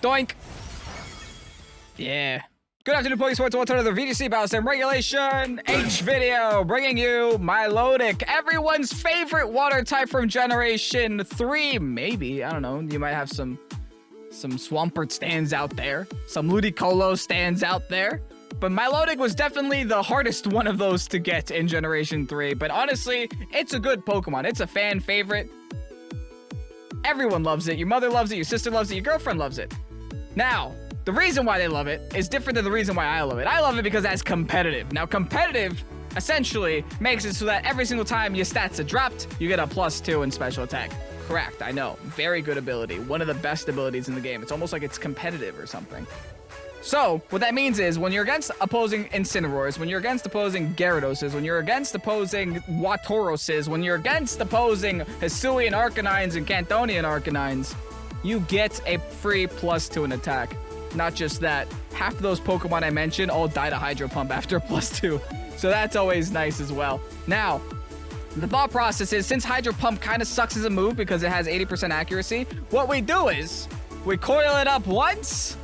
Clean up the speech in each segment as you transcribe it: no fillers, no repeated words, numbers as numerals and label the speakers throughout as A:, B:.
A: Doink. Yeah. Good afternoon, Pokesports. Welcome to another VGC Balance and Regulation H video, bringing you Milotic, everyone's favorite water type from Generation 3. Maybe, I don't know. You might have some Swampert stands out there, some Ludicolo stands out there. But Milotic was definitely the hardest one of those to get in Generation 3. But honestly, it's a good Pokemon. It's a fan favorite. Everyone loves it. Your mother loves it. Your sister loves it. Your girlfriend loves it. Now, the reason why they love it is different than the reason why I love it. I love it because that's competitive. Now, competitive essentially makes it so that every single time your stats are dropped, you get a +2 in special attack. Correct, I know. Very good ability. One of the best abilities in the game. It's almost like it's competitive or something. So, what that means is, when you're against opposing Incineroars, when you're against opposing Gyaradoses, when you're against opposing Watoroses, when you're against opposing Hisuian Arcanines and Cantonian Arcanines, you get a free +2 in attack. Not just that, half of those Pokemon I mentioned all die to Hydro Pump after +2. So that's always nice as well. Now, the thought process is, since Hydro Pump kind of sucks as a move because it has 80% accuracy, what we do is, we coil it up once,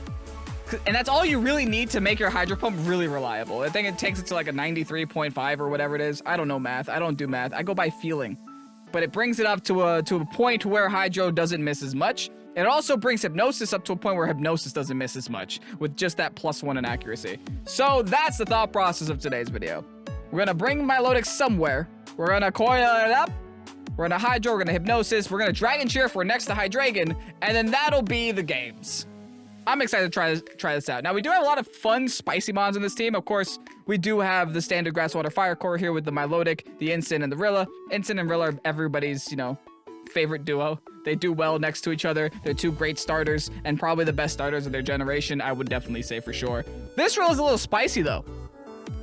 A: and that's all you really need to make your Hydro Pump really reliable. I think it takes it to like a 93.5 or whatever it is. I don't know math. I don't do math. I go by feeling. But it brings it up to a point where Hydro doesn't miss as much. It also brings Hypnosis up to a point where Hypnosis doesn't miss as much with just that +1 in accuracy. So that's the thought process of today's video. We're going to bring Milotic somewhere. We're going to coil it up. We're going to Hydro. We're going to Hypnosis. We're going to Dragon Cheer if we're next to Hydreigon. And then that'll be the games. I'm excited to try this out. Now, we do have a lot of fun, spicy mons on this team. Of course, we do have the standard Grass, Water, Fire core here with the Milotic, the Incin, and the Rilla. Incin and Rilla are everybody's, favorite duo. They do well next to each other. They're two great starters, and probably the best starters of their generation, I would definitely say for sure. This Rilla is a little spicy, though.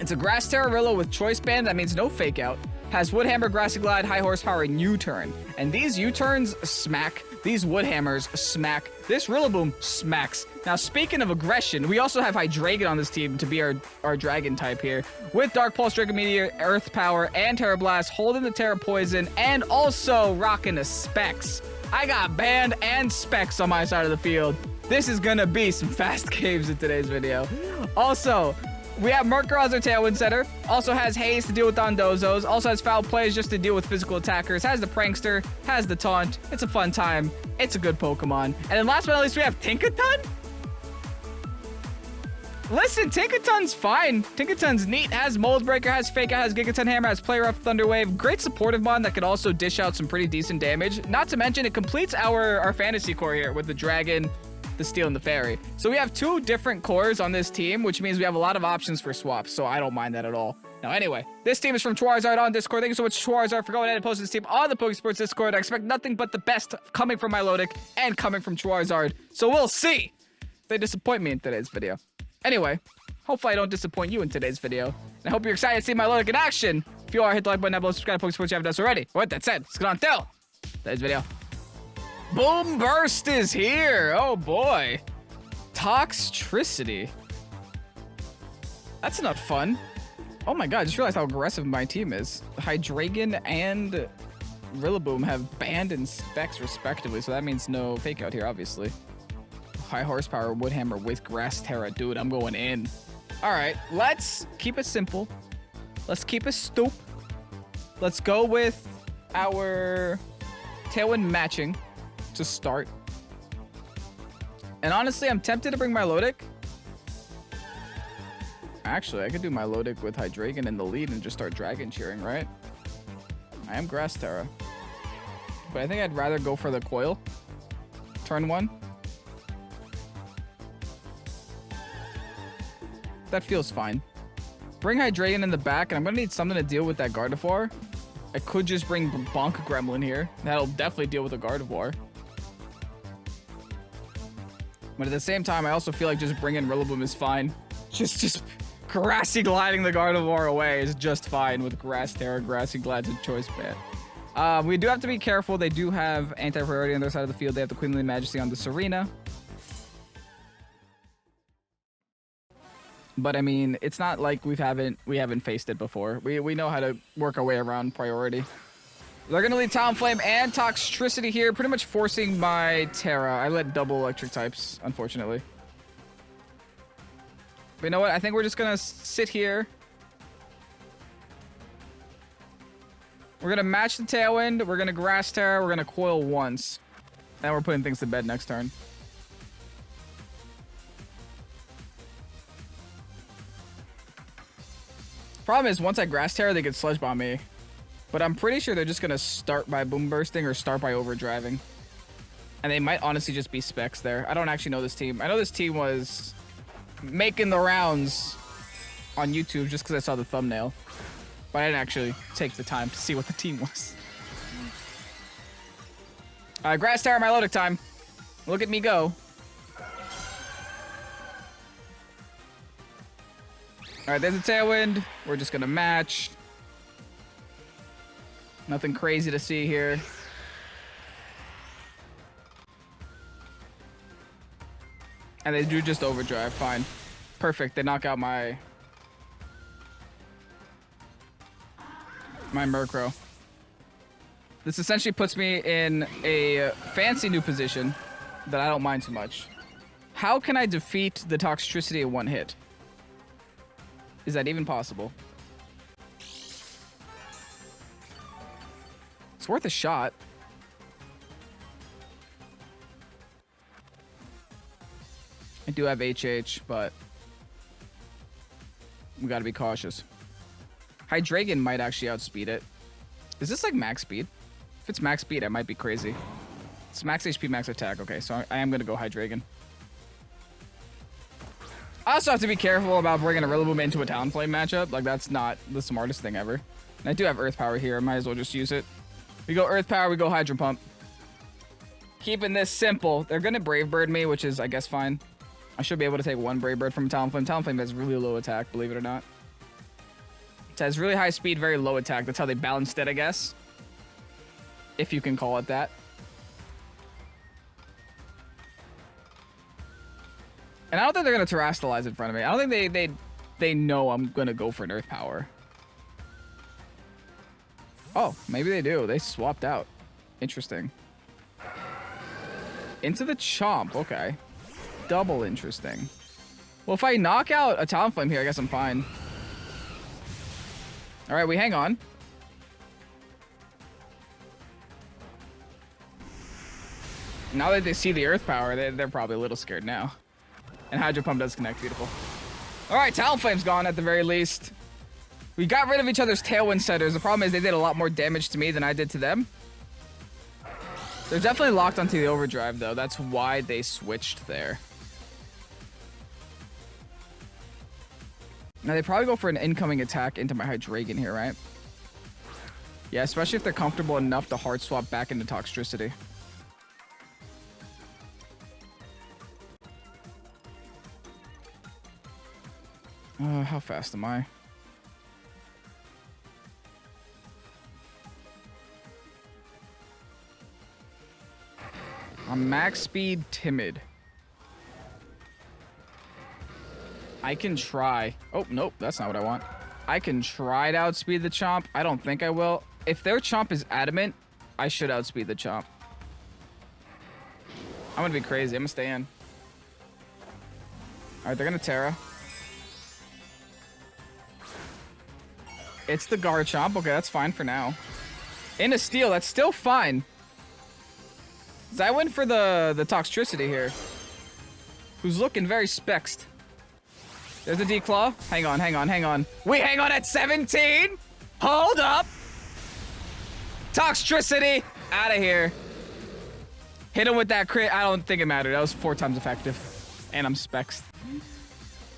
A: It's a Grass Terra Rilla with Choice Band. That means no Fake Out. Has Woodhammer, Grassy Glide, High Horsepower, and U-Turn. And these U-Turns smack. These Woodhammers smack. This Rillaboom smacks. Now, speaking of aggression, we also have Hydreigon on this team to be our dragon type here. With Dark Pulse, Dragon Meteor, Earth Power, and Terra Blast, holding the Terra Poison, and also rocking the Specs. I got Band and Specs on my side of the field. This is gonna be some fast games in today's video. Also, we have Murkrow as our Tailwind setter. Also has Haze to deal with Dondozos. Also has Foul Plays just to deal with physical attackers. Has the Prankster. Has the Taunt. It's a fun time. It's a good Pokemon. And then last but not least, we have Tinkaton. Listen, Tinkaton's fine. Tinkaton's neat. Has Mold Breaker, has Fake Out, has Gigaton Hammer, has Play Rough, Thunder Wave. Great supportive mon that can also dish out some pretty decent damage. Not to mention, it completes our fantasy core here with the Dragon, the Steel, and the Fairy. So we have two different cores on this team, which means we have a lot of options for swaps, so I don't mind that at all. Now, anyway, this team is from Charizard on Discord. Thank you so much, Charizard, for going ahead and posting this team on the Pokesports Discord. I expect nothing but the best coming from Milotic and coming from Charizard, so we'll see if they disappoint me in today's video. Anyway, hopefully I don't disappoint you in today's video, and I hope you're excited to see Milotic in action. If you are, hit the like button, below, subscribe to Pokesports if you haven't done so already. With that said, let's get on to today's video. Boom Burst is here. Oh boy. Toxtricity. That's not fun. Oh my god, I just realized how aggressive my team is. Hydreigon and Rillaboom have Band and Specs respectively, so that means no Fake Out here, obviously. High Horsepower Woodhammer with Grass Terra. Dude, I'm going in. Alright, let's keep it simple. Let's keep it stoop. Let's go with our Tailwind matching to start. And honestly, I'm tempted to bring Milotic. Actually, I could do Milotic with Hydreigon in the lead and just start Dragon Cheering, right? I am Grass Terra. But I think I'd rather go for the Coil. Turn 1. That feels fine. Bring Hydreigon in the back, and I'm going to need something to deal with that Gardevoir. I could just bring Bonk Gremlin here. That'll definitely deal with the Gardevoir. But at the same time, I also feel like just bringing Rillaboom is fine. Just Grassy Gliding the Gardevoir away is just fine with Grass Terra, Grassy Glides, and Choice Band. We do have to be careful. They do have anti-priority on their side of the field. They have the Queenly Majesty on the Serena. But I mean, it's not like we haven't faced it before. We know how to work our way around priority. They're gonna lead Talonflame and Toxtricity here, pretty much forcing my Terra. I let double electric types, unfortunately. But you know what? I think we're just gonna sit here. We're gonna match the Tailwind. We're gonna Grass Terra. We're gonna Coil once. And we're putting things to bed next turn. Problem is, once I Grass Terra, they get Sludge Bomb me. But I'm pretty sure they're just gonna start by Boom Bursting or start by Overdriving. And they might honestly just be specs there. I don't actually know this team. I know this team was making the rounds on YouTube just because I saw the thumbnail. But I didn't actually take the time to see what the team was. Grass Terra, Milotic time. Look at me go. Alright, there's a Tailwind. We're just gonna match. Nothing crazy to see here. And they do just Overdrive, fine. Perfect, they knock out my Murkrow. This essentially puts me in a fancy new position that I don't mind too much. How can I defeat the Toxtricity in one hit? Is that even possible? It's worth a shot. I do have HH, but we gotta be cautious. Hydreigon might actually outspeed it. Is this like max speed? If it's max speed, I might be crazy. It's max HP, max attack. Okay, so I am gonna go Hydreigon. I also have to be careful about bringing a Rillaboom into a Talonflame matchup. Like, that's not the smartest thing ever. And I do have Earth Power here. I might as well just use it. We go Earth Power, we go Hydro Pump. Keeping this simple. They're gonna Brave Bird me, which is, I guess, fine. I should be able to take one Brave Bird from Talonflame. Talonflame has really low attack, believe it or not. It has really high speed, very low attack. That's how they balanced it, I guess. If you can call it that. And I don't think they're going to Terrastalize in front of me. I don't think they know I'm going to go for an Earth Power. Oh, maybe they do. They swapped out. Interesting. Into the Chomp. Okay. Double interesting. Well, if I knock out a Talonflame here, I guess I'm fine. All right, we hang on. Now that they see the Earth Power, they're probably a little scared now. And Hydro Pump does connect. Beautiful. All right, Talonflame's gone at the very least. We got rid of each other's Tailwind setters. The problem is they did a lot more damage to me than I did to them. They're definitely locked onto the Overdrive, though. That's why they switched there. Now, they probably go for an incoming attack into my Hydreigon here, right? Yeah, especially if they're comfortable enough to hard swap back into Toxtricity. How fast am I? I'm max speed timid. I can try. Oh, nope, that's not what I want. I can try to outspeed the Chomp. I don't think I will. If their Chomp is adamant, I should outspeed the Chomp. I'm gonna be crazy. I'm gonna stay in. All right, they're gonna Terra. It's the Garchomp. Okay, that's fine for now. In a Steel, that's still fine. I went for the Toxtricity here. Who's looking very spexed. There's a Declaw. Hang on, hang on, hang on. We hang on at 17? Hold up. Toxtricity. Out of here. Hit him with that crit. I don't think it mattered. That was 4 times effective. And I'm spexed.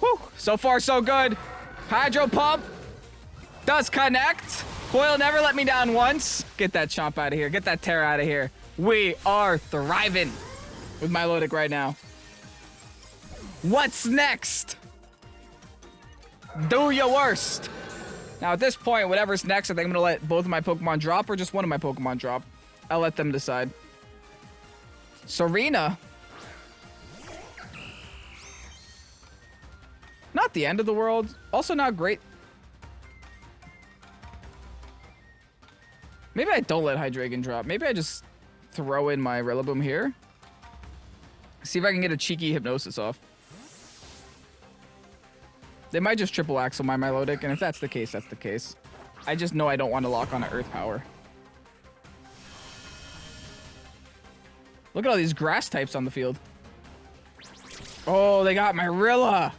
A: Whew. So far, so good. Hydro Pump. Does connect. Coil never let me down once. Get that Chomp out of here. Get that Terra out of here. We are thriving with Milotic right now. What's next? Do your worst. Now, at this point, whatever's next, I think I'm going to let both of my Pokemon drop or just one of my Pokemon drop. I'll let them decide. Serena. Not the end of the world. Also not great. Maybe I don't let Hydreigon drop. Maybe I just throw in my Rillaboom here. See if I can get a cheeky Hypnosis off. They might just triple axle my Milotic, and if that's the case, that's the case. I just know I don't want to lock on an Earth Power. Look at all these grass types on the field. Oh, they got my Rilla.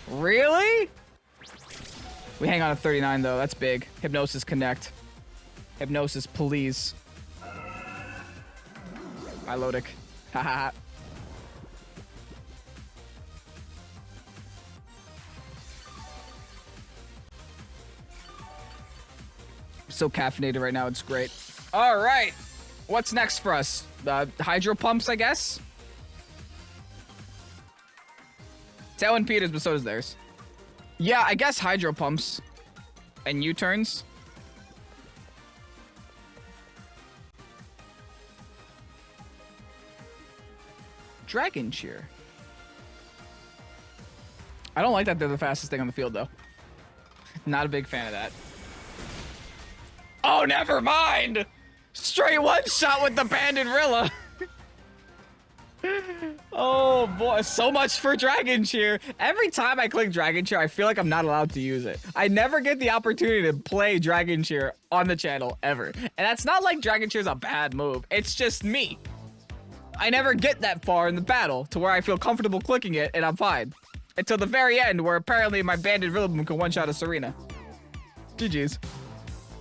A: Really? We hang on to 39, though. That's big. Hypnosis connect. Hypnosis, please. Milotic. Haha. So caffeinated right now. It's great. All right. What's next for us? Hydro pumps, I guess. Tailwind Peters, but so does theirs. Yeah, I guess hydro pumps and U-turns. Dragon Cheer. I don't like that they're the fastest thing on the field, though. Not a big fan of that. Oh, never mind! Straight one shot with the Banded Rilla. Oh boy, so much for Dragon Cheer. Every time I click Dragon Cheer, I feel like I'm not allowed to use it. I never get the opportunity to play Dragon Cheer on the channel, ever. And that's not like Dragon Cheer's a bad move. It's just me. I never get that far in the battle to where I feel comfortable clicking it and I'm fine. Until the very end, where apparently my Banded Rillaboom can one-shot a Serena. GG's.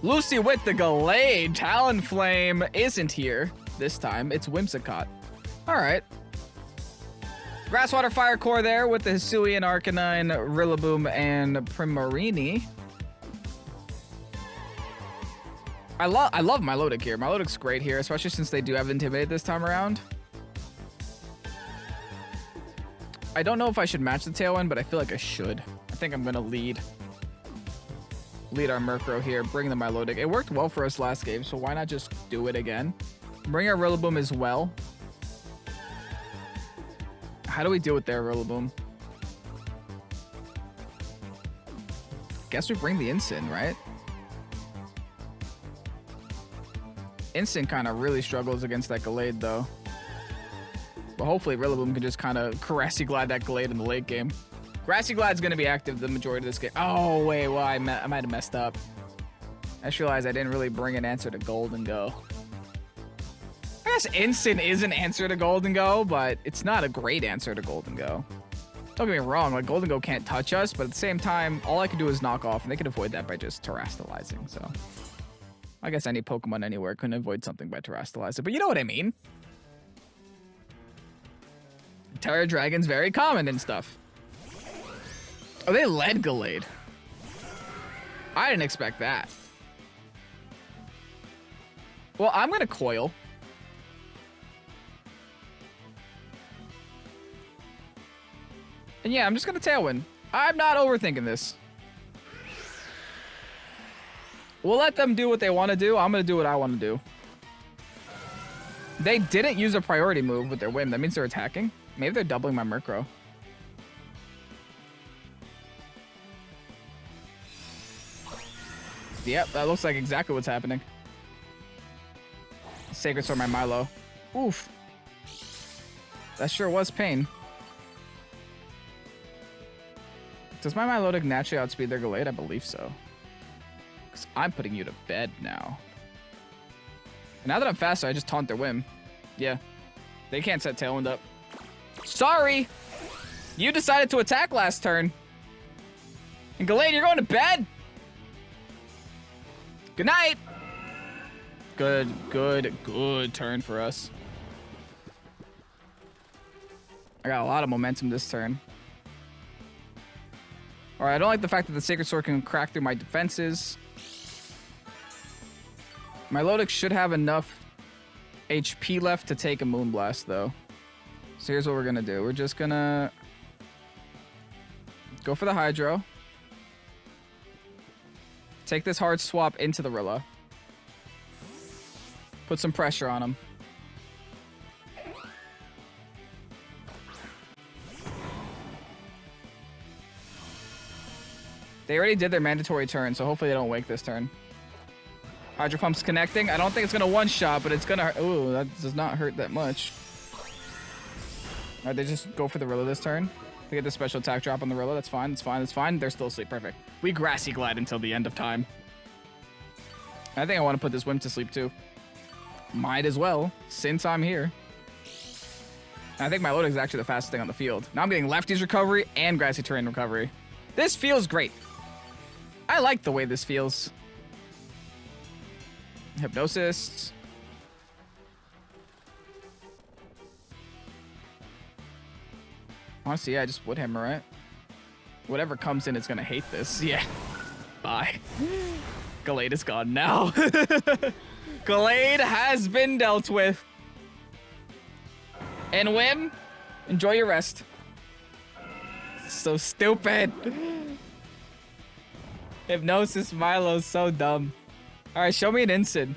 A: Lucy with the Gallade. Talonflame isn't here this time. It's Whimsicott. All right. Grasswater Fire Core there with the Hisuian, Arcanine, Rillaboom, and Primarini. I love Milotic here. Milotic's great here, especially since they do have Intimidate this time around. I don't know if I should match the Tailwind, but I feel like I should. I think I'm gonna lead our Murkrow here, bring the Milotic. It worked well for us last game, so why not just do it again? Bring our Rillaboom as well. How do we deal with their Rillaboom? Guess we bring the Instant, right? Instant kind of really struggles against that Gallade, though. But hopefully Rillaboom can just kind of Grassy Glide that Gallade in the late game. Grassy Glide's going to be active the majority of this game. Oh, wait, well, I might have messed up. I just realized I didn't really bring an answer to Golden Go. I guess Instant is an answer to Golden Go, but it's not a great answer to Golden Go. Don't get me wrong, like Golden Go can't touch us, but at the same time, all I can do is knock off, and they can avoid that by just terastallizing, so. I guess any Pokemon anywhere can avoid something by terastallizing, but you know what I mean. Terra Dragon's very common and stuff. Oh, they led Gallade. I didn't expect that. Well, I'm going to Coil. And yeah, I'm just going to Tailwind. I'm not overthinking this. We'll let them do what they want to do. I'm going to do what I want to do. They didn't use a priority move with their Whim. That means they're attacking. Maybe they're doubling my Murkrow. Yep, that looks like exactly what's happening. Sacred Sword my Milo. Oof. That sure was pain. Does my Milotic naturally outspeed their Gallade? I believe so. Because I'm putting you to bed now. And now that I'm faster, I just taunt their Whim. Yeah. They can't set Tailwind up. Sorry! You decided to attack last turn. And Gallade, you're going to bed? Good night! Good turn for us. I got a lot of momentum this turn. Alright, I don't like the fact that the Sacred Sword can crack through my defenses. Milotic should have enough HP left to take a Moonblast, though. So here's what we're gonna do. We're just gonna go for the Hydro. Take this hard swap into the Rilla. Put some pressure on him. They already did their mandatory turn, so hopefully they don't wake this turn. Hydro Pump's connecting. I don't think it's gonna one-shot, but it's gonna... Ooh, that does not hurt that much. Alright, they just go for the Rilla this turn. They get the special attack drop on the Rilla. That's fine, that's fine, that's fine. They're still asleep. Perfect. We Grassy Glide until the end of time. I think I want to put this Wimp to sleep too. Might as well, since I'm here. I think Milotic is actually the fastest thing on the field. Now I'm getting Lefty's recovery and Grassy Terrain recovery. This feels great. I like the way this feels. Hypnosis. Honestly, yeah, just Woodhammer, right? Whatever comes in is gonna hate this. Yeah. Bye. Gallade is gone now. Gallade has been dealt with. And Wim, enjoy your rest. So stupid. Hypnosis Milo's so dumb. Alright, show me an Incid.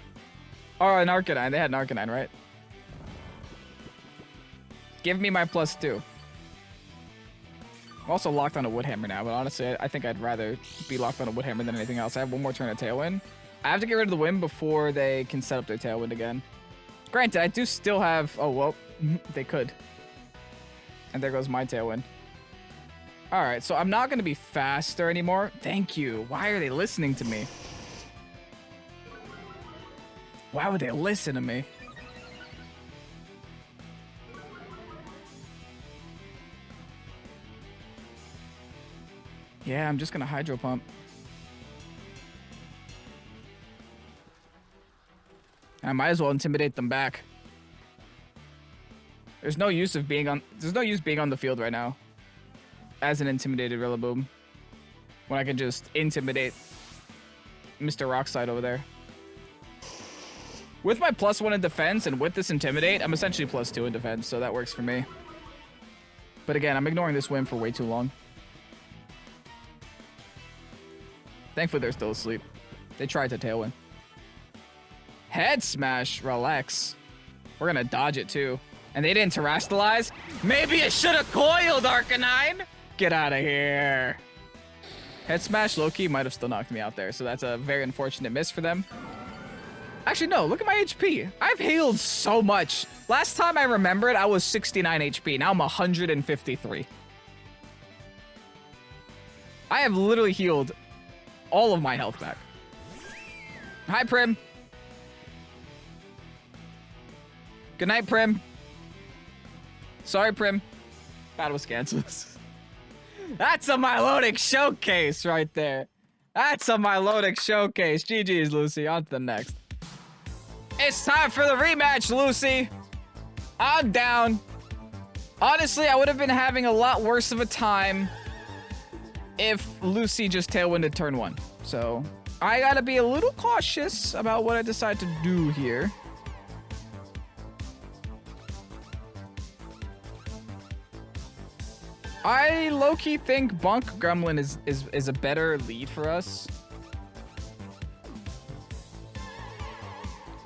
A: Or an Arcanine. They had an Arcanine, right? Give me my +2. I'm also locked on a Woodhammer now, but honestly, I think I'd rather be locked on a Woodhammer than anything else. I have one more turn of Tailwind. I have to get rid of the Wind before they can set up their Tailwind again. Granted, I do still have... Oh, well, they could. And there goes my Tailwind. All right, so I'm not going to be faster anymore. Thank you. Why are they listening to me? Why would they listen to me? Yeah, I'm just gonna Hydro Pump. I might as well intimidate them back. There's no use being on the field right now as an intimidated Rillaboom when I can just intimidate Mr. Rockslide over there. With my +1 in defense and with this intimidate, I'm essentially +2 in defense, so that works for me. But again, I'm ignoring this win for way too long. Thankfully, they're still asleep. They tried to Tailwind. Head Smash, relax. We're gonna dodge it too. And they didn't terrestrialize? Maybe I should have coiled, Arcanine! Get out of here. Head Smash, low-key, might have still knocked me out there, so that's a very unfortunate miss for them. Actually, no, look at my HP. I've healed so much. Last time I remembered, I was 69 HP. Now I'm 153. I have literally healed all of my health back. Hi, Prim. Good night, Prim. Sorry, Prim. Battle was canceled. That's a Milotic showcase right there. That's a Milotic showcase. GG's, Lucy. On to the next. It's time for the rematch, Lucy. I'm down. Honestly, I would have been having a lot worse of a time if Lucy just Tailwinded turn 1. So I gotta be a little cautious about what I decide to do here. I low-key think Bunk Gremlin is a better lead for us.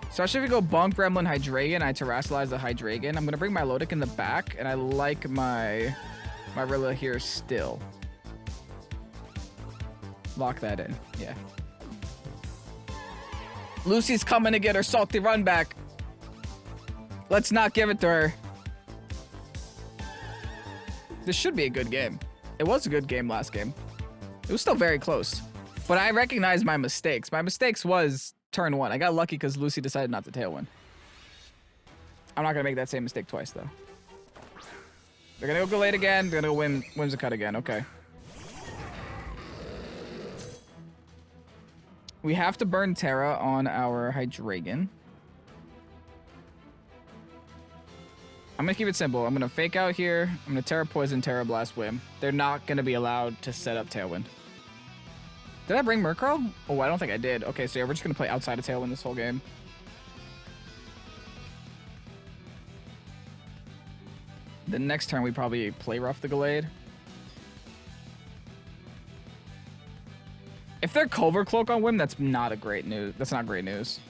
A: Especially if we go Bunk Gremlin Hydreigon, I Terrasilize the Hydreigon. I'm gonna bring my Milotic in the back, and I like my Rilla here still. Lock that in, yeah. Lucy's coming to get her salty run back. Let's not give it to her. This should be a good game. It was a good game last game. It was still very close. But I recognize my mistakes. My mistakes was turn 1. I got lucky because Lucy decided not to Tailwind. I'm not going to make that same mistake twice, though. They're going to go Gallade again. They're going to go Whimsicott again. Okay. We have to burn Terra on our Hydreigon. I'm going to keep it simple. I'm going to Fake Out here. I'm going to Terra Poison, Terra Blast, Whim. They're not going to be allowed to set up Tailwind. Did I bring Murkrow? Oh, I don't think I did. Okay, so yeah, we're just going to play outside of Tailwind this whole game. The next turn, we probably play rough the Gallade. If they're Culver Cloak on Whim, that's not a great news. That's not great news.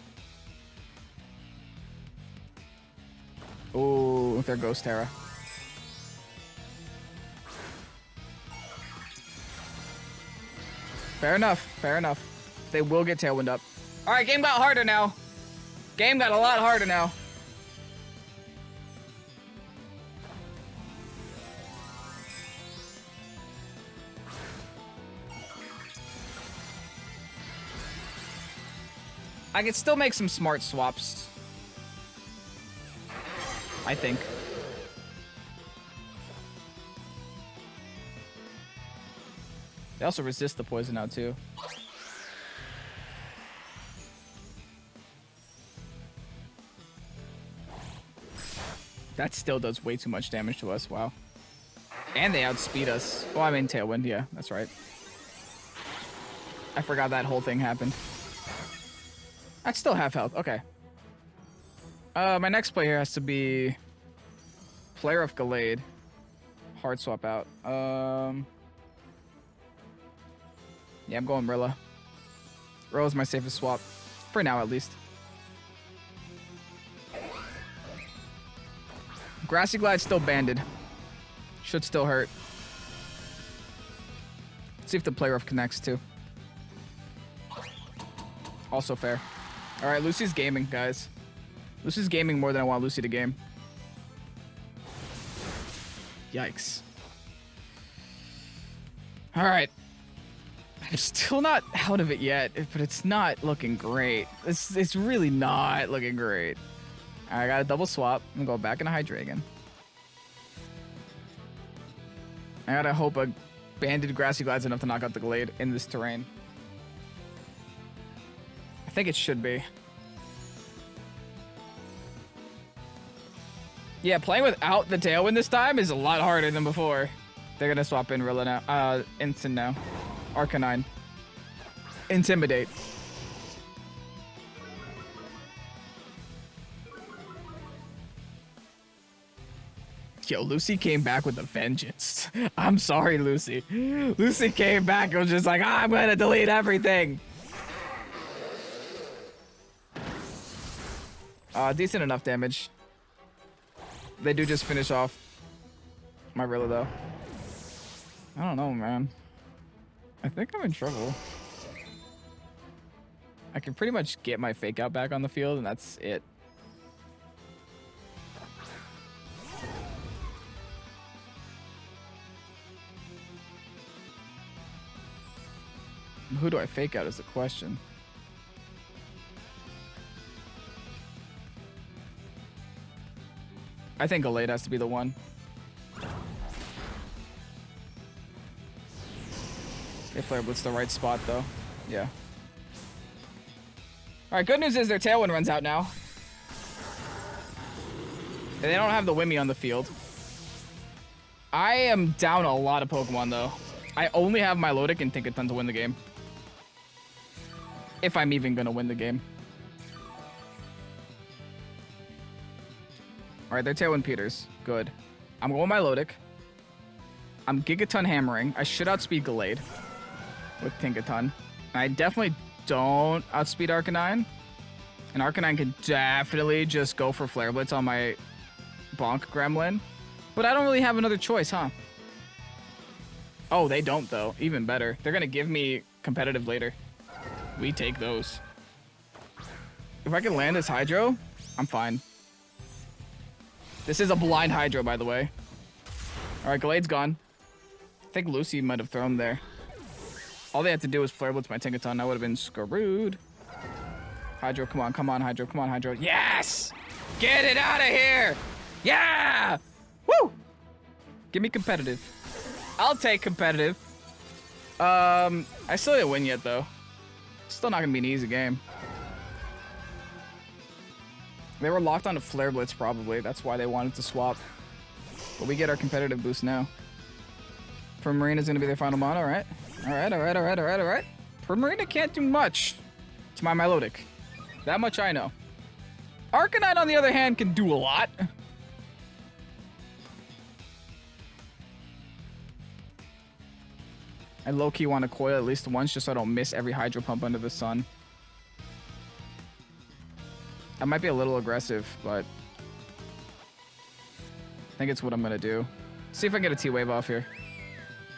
A: Oh, they're Ghost Terra. Fair enough. Fair enough. They will get Tailwind up. All right, game got harder now. Game got a lot harder now. I could still make some smart swaps. I think. They also resist the poison now too. That still does way too much damage to us, wow. And they outspeed us. Oh, I mean Tailwind, yeah, that's right. I forgot that whole thing happened. That's still half health, okay. My next play here has to be Player of Gallade. Hard swap out. Yeah, I'm going Rilla. Rilla's my safest swap. For now, at least. Grassy Glide's still banded. Should still hurt. Let's see if the Player of connects, too. Also fair. Alright, Lucy's gaming, guys. Lucy's gaming more than I want Lucy to game. Yikes. Alright. I'm still not out of it yet, but it's not looking great. It's really not looking great. I got a double swap. I'm gonna go back into Hydreigon. I gotta hope a banded Grassy Glide's enough to knock out the Glade in this terrain. I think it should be. Yeah, playing without the Tailwind this time is a lot harder than before. They're gonna swap in Rilla now. Instant now. Arcanine. Intimidate. Yo, Lucy came back with a vengeance. I'm sorry, Lucy. Lucy came back and was just like, I'm gonna delete everything. Decent enough damage. They do just finish off my Rilla, though. I don't know, man. I think I'm in trouble. I can pretty much get my Fake Out back on the field, and that's it. Who do I Fake Out is the question. I think Gallade has to be the one. They Flare Blitz the right spot, though. Yeah. Alright, good news is their Tailwind runs out now. And they don't have the Wimmy on the field. I am down a lot of Pokemon, though. I only have Milotic and Tinkaton to win the game. If I'm even gonna win the game. Alright, they're Tailwind Peters. Good. I'm going Milotic. I'm Gigaton Hammering. I should outspeed Gallade with Tinkaton. I definitely don't outspeed Arcanine. And Arcanine can definitely just go for Flare Blitz on my Bonk Gremlin. But I don't really have another choice, huh? Oh, they don't, though. Even better. They're going to give me competitive later. We take those. If I can land this Hydro, I'm fine. This is a blind Hydro, by the way. Alright, Gallade's gone. I think Lucy might have thrown there. All they had to do was Flare Blitz my Tinkaton. I would have been screwed. Hydro, come on, come on, Hydro, come on, Hydro. Yes! Get it out of here! Yeah! Woo! Give me competitive. I'll take competitive. I still didn't win yet, though. Still not gonna be an easy game. They were locked onto Flare Blitz, probably. That's why they wanted to swap. But we get our competitive boost now. Primarina's gonna be their final mono, right? Alright. Primarina can't do much to my Milotic. That much I know. Arcanine, on the other hand, can do a lot. I low-key want to coil at least once just so I don't miss every Hydro Pump under the sun. I might be a little aggressive, but I think it's what I'm going to do. See if I can get a T-Wave off here.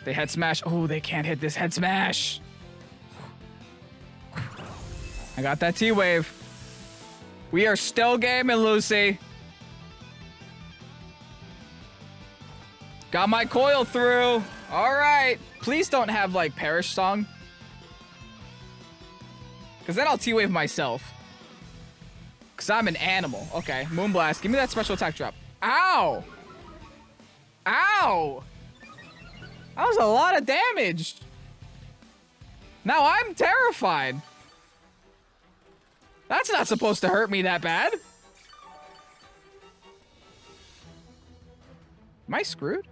A: They Head Smash. Oh, they can't hit this Head Smash. I got that T-Wave. We are still gaming, Lucy. Got my coil through. All right. Please don't have, like, Perish Song. Because then I'll T-Wave myself. Because I'm an animal. Okay, Moonblast. Give me that special attack drop. Ow! Ow! That was a lot of damage. Now I'm terrified. That's not supposed to hurt me that bad. Am I screwed?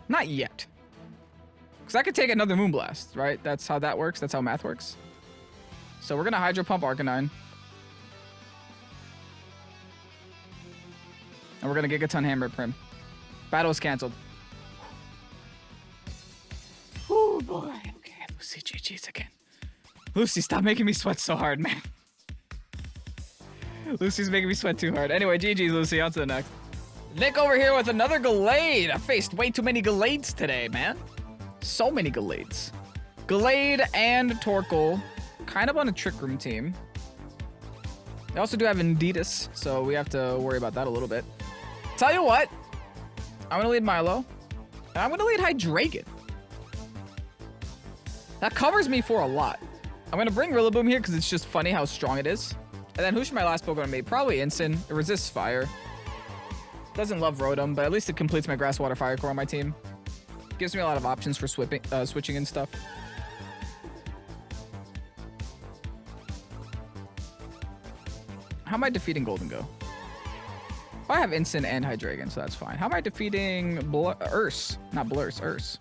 A: Not yet. Because I could take another Moonblast, right? That's how that works. That's how math works. So we're going to Hydro Pump Arcanine. And we're going to Gigaton Hammer Prim. Battle is canceled. Oh boy. Okay, Lucy, GG's again. Lucy, stop making me sweat so hard, man. Lucy's making me sweat too hard. Anyway, GG's, Lucy. On to the next. Nick over here with another Gallade. I faced way too many Gallades today, man. So many Gallades. Gallade and Torkoal. Kind of on a Trick Room team. They also do have Indidus, so we have to worry about that a little bit. Tell you what. I'm going to lead Milo. And I'm going to lead Hydreigon. That covers me for a lot. I'm going to bring Rillaboom here because it's just funny how strong it is. And then who should my last Pokemon be? Probably Incin. It resists fire. Doesn't love Rotom, but at least it completes my Grass, Water, Fire core on my team. Gives me a lot of options for switching and stuff. How am I defeating Golden Go? Oh, I have Incin and Hydreigon, so that's fine. How am I defeating Urse? Not Blurse, Urse.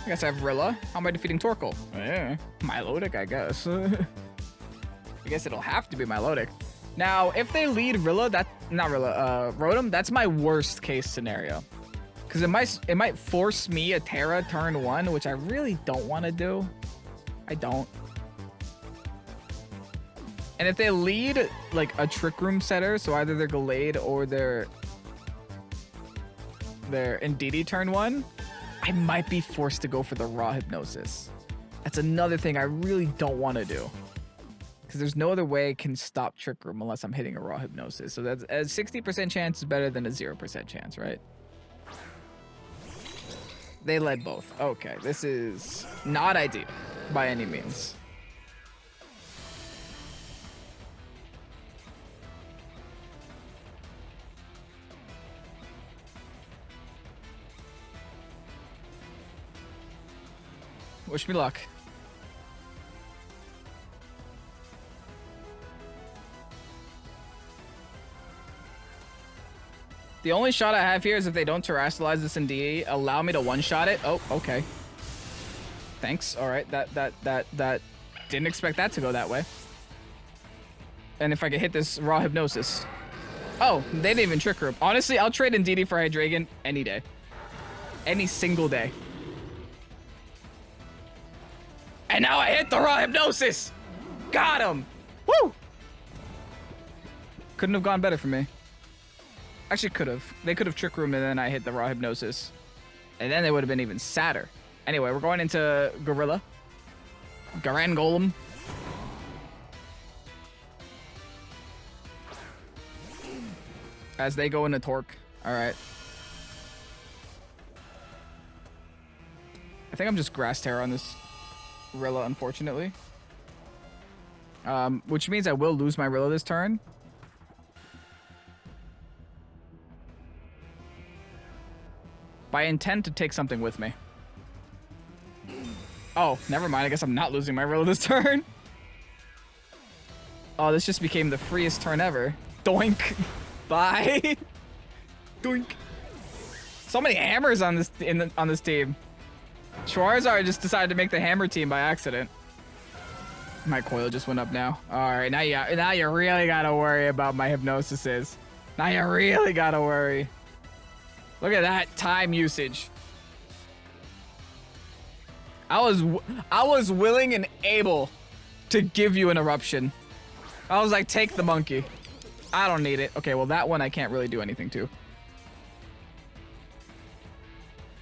A: I guess I have Rilla. How am I defeating Torkoal? Yeah, Milotic, I guess. I guess it'll have to be Milotic. Now, if they lead Rilla, Rotom, that's my worst case scenario. Because it might force me a Terra turn 1, which I really don't want to do. I don't. And if they lead, like, a Trick Room setter, so either their Gallade or their Indeedee turn 1, I might be forced to go for the Raw Hypnosis. That's another thing I really don't want to do. Because there's no other way I can stop Trick Room unless I'm hitting a Raw Hypnosis. So that's a 60% chance is better than a 0% chance, right? They led both. Okay, this is not ideal by any means. Wish me luck. The only shot I have here is if they don't terrestrialize this in DE, allow me to one-shot it. Oh, okay. Thanks. All right, that didn't expect that to go that way. And if I could hit this Raw Hypnosis. Oh, they didn't even Trick Room. Honestly, I'll trade Indeedee for Hydreigon any day. Any single day. And now I hit the Raw Hypnosis! Got him! Woo! Couldn't have gone better for me. Actually, could have. They could have Trick Room and then I hit the Raw Hypnosis. And then they would have been even sadder. Anyway, we're going into Gorilla. Garan Golem. As they go into Torque. Alright. I think I'm just Grass Terror on this Rilla, unfortunately. Which means I will lose my Rilla this turn. But I intend to take something with me. Oh, never mind. I guess I'm not losing my Rilla this turn. Oh, this just became the freest turn ever. Doink. Bye. Doink. So many hammers on this on this team. Charizard just decided to make the hammer team by accident. My coil just went up now. All right, now you really gotta worry about my hypnosises. Now you really gotta worry. Look at that time usage. I was willing and able to give you an eruption. I was like, take the monkey. I don't need it. Okay, well that one I can't really do anything to.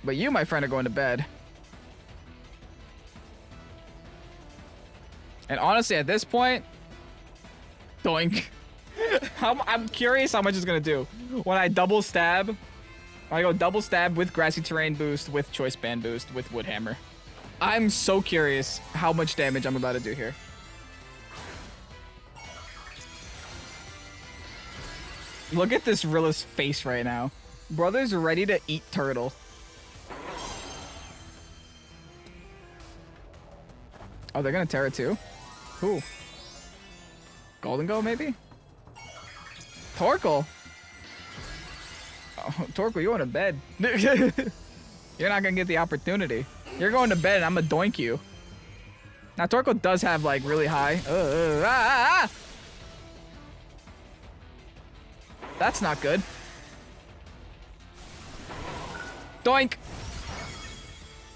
A: But you, my friend, are going to bed. And honestly, at this point, doink. I'm curious how much it's gonna do when I double stab. I go double stab with grassy terrain boost, with choice band boost, with wood hammer. I'm so curious how much damage I'm about to do here. Look at this Rilla's face right now. Brother's ready to eat turtle. Oh, they're gonna Terra too? Who? Golden Go, maybe? Torkoal. Oh, Torkoal, you want to bed. You're not gonna get the opportunity. You're going to bed and I'm gonna doink you. Now, Torkoal does have, like, really high. That's not good. Doink.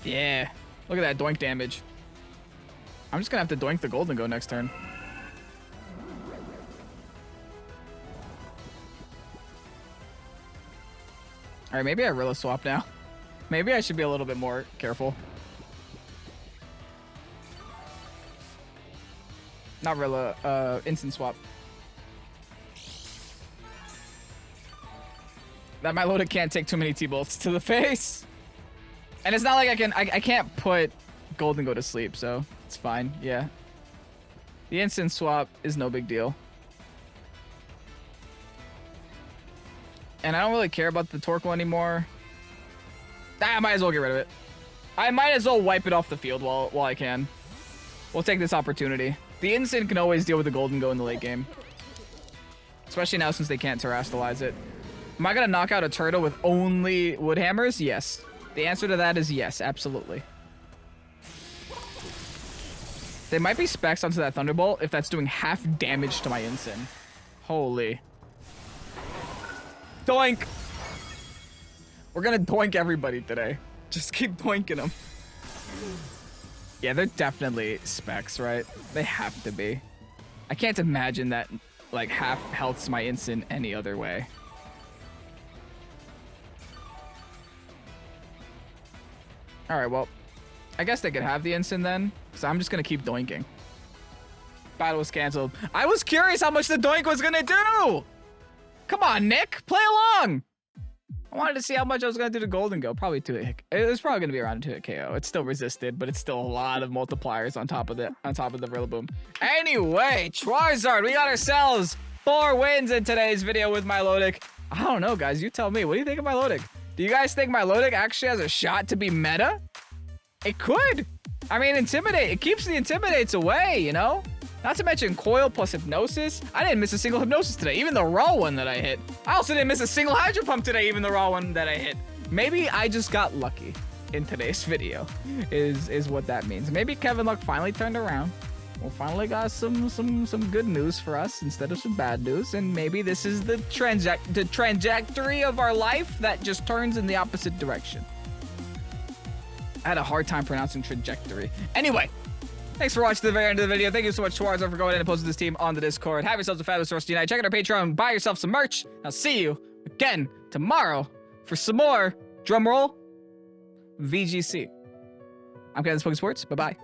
A: Yeah. Look at that doink damage. I'm just gonna have to doink the Golden Go next turn. All right, maybe I Rilla swap now. Maybe I should be a little bit more careful. Not Rilla, instant swap. That Milotic can't take too many T-bolts to the face. And it's not like I can't put Golden Go to sleep, so it's fine, yeah. The instant swap is no big deal. And I don't really care about the Torkoal anymore. I might as well get rid of it. I might as well wipe it off the field while I can. We'll take this opportunity. The instant can always deal with the Golden Go in the late game. Especially now since they can't terrestrialize it. Am I gonna knock out a turtle with only wood hammers? Yes. The answer to that is yes, absolutely. They might be specs onto that Thunderbolt if that's doing half damage to my Ensign. Holy. Doink! We're gonna doink everybody today. Just keep doinking them. Yeah, they're definitely specs, right? They have to be. I can't imagine that, like, half health's my Ensign any other way. Alright, well, I guess they could have the Ensign then, so I'm just gonna keep doinking. Battle was canceled. I was curious how much the doink was gonna do! Come on, Nick, play along! I wanted to see how much I was gonna do to Golden Go. Probably 2-hit. It was probably gonna be around a 2-hit KO. It's still resisted, but it's still a lot of multipliers on top of the Rillaboom. Anyway, Charizard, we got ourselves 4 wins in today's video with Milotic. I don't know, guys. You tell me. What do you think of Milotic? Do you guys think Milotic actually has a shot to be meta? It could. I mean, Intimidate. It keeps the Intimidates away, you know? Not to mention COIL plus Hypnosis. I didn't miss a single Hypnosis today, even the raw one that I hit. I also didn't miss a single Hydro Pump today, even the raw one that I hit. Maybe I just got lucky in today's video, is what that means. Maybe Kevin Luck finally turned around. We finally got some good news for us instead of some bad news, and maybe this is the trajectory of our life that just turns in the opposite direction. I had a hard time pronouncing trajectory. Anyway, thanks for watching to the very end of the video. Thank you so much, Charizard, for going in and posting this team on the Discord. Have yourselves a fabulous rest of the night. Check out our Patreon, buy yourself some merch. I'll see you again tomorrow for some more, drumroll, VGC. I'm Pokesports. Bye-bye.